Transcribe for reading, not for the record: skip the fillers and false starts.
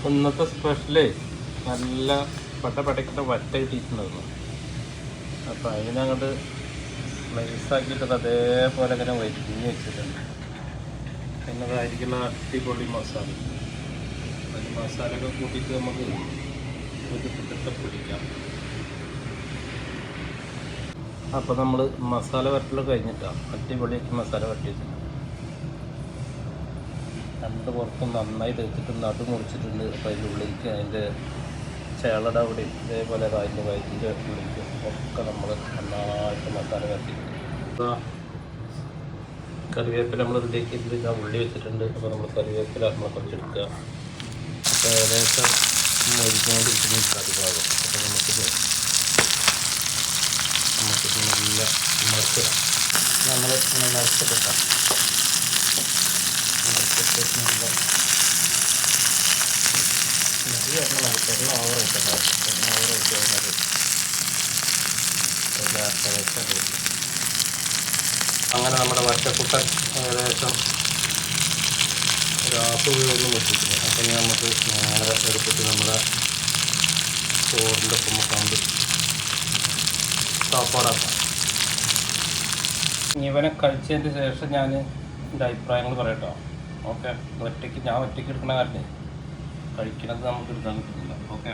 ഇന്നത്തെ സ്പെഷ്യല് നല്ല പട്ടക്കിട്ട് വറ്റ കിട്ടിയിട്ടുണ്ടായിരുന്നു. അപ്പോൾ അതിനങ്ങോട്ട് നൈസാക്കിയിട്ട് അതേപോലെ ഇങ്ങനെ വരിഞ്ഞ് വെച്ചിട്ടുണ്ട്. പിന്നെ അതായിരിക്കുന്ന അടിപൊളി മസാല. അതിന് മസാലയൊക്കെ കൂട്ടിയിട്ട് നമുക്ക് ഇതിട്ട് പിടിക്കാം. അപ്പോൾ നമ്മൾ മസാല വരട്ടൽ കഴിഞ്ഞിട്ടാണ് അടിപൊളിയാക്കി മസാല വരട്ടിയിട്ടുണ്ട്. രണ്ട് പുറത്തും നന്നായി തേച്ചിട്ട് നടു മുറിച്ചിട്ടുണ്ട്. അപ്പോൾ അതിൻ്റെ ഉള്ളിലേക്ക് അതിൻ്റെ ചേളയുടെ അവിടെ ഇതേപോലെ അതിൻ്റെ വയറ്റിൻ്റെ ഉള്ളിലേക്ക് ഒക്കെ നമ്മൾ നന്നായിട്ട് മസാല വരട്ടിയിട്ടുണ്ട്. കറിവേപ്പില നമ്മൾ ഇതിലേക്ക് ഇതിൽ ഉള്ളി വെച്ചിട്ടുണ്ട്. അപ്പോൾ നമ്മൾ കറിവേപ്പില നമ്മൾ കുറച്ചെടുക്കുക. അപ്പോൾ ഏകദേശം മരിച്ചുകൊണ്ടിരിക്കുന്ന കറിഭാഗം. അപ്പോൾ നമുക്കിത് നല്ല മറിച്ചിടാം. നമ്മൾ ഇങ്ങനെ മറിച്ചിട്ടാം. നല്ല എണ്ണ ഓവറായിട്ട് കഴിഞ്ഞാൽ അങ്ങനെ നമ്മുടെ വറ്റക്കുട്ടൻ ഏകദേശം ഒരു ഹാഫ് ഒന്നും വെച്ചിട്ടില്ല. അപ്പം നമുക്ക് നേരെ എടുത്തിട്ട് നമ്മുടെ ചോറിൻ്റെ ഒപ്പം കണ്ട് സാപ്പാടാക്കാം. ഇവനെ കഴിച്ചതിന് ശേഷം ഞാൻ എൻ്റെ അഭിപ്രായങ്ങൾ പറയട്ടോ. ഓക്കെ, ഞാൻ ഒറ്റയ്ക്ക് എടുക്കുന്ന കാരണം കഴിക്കണത് നമുക്ക് എടുക്കാൻ കിട്ടുന്നില്ല. ഓക്കെ.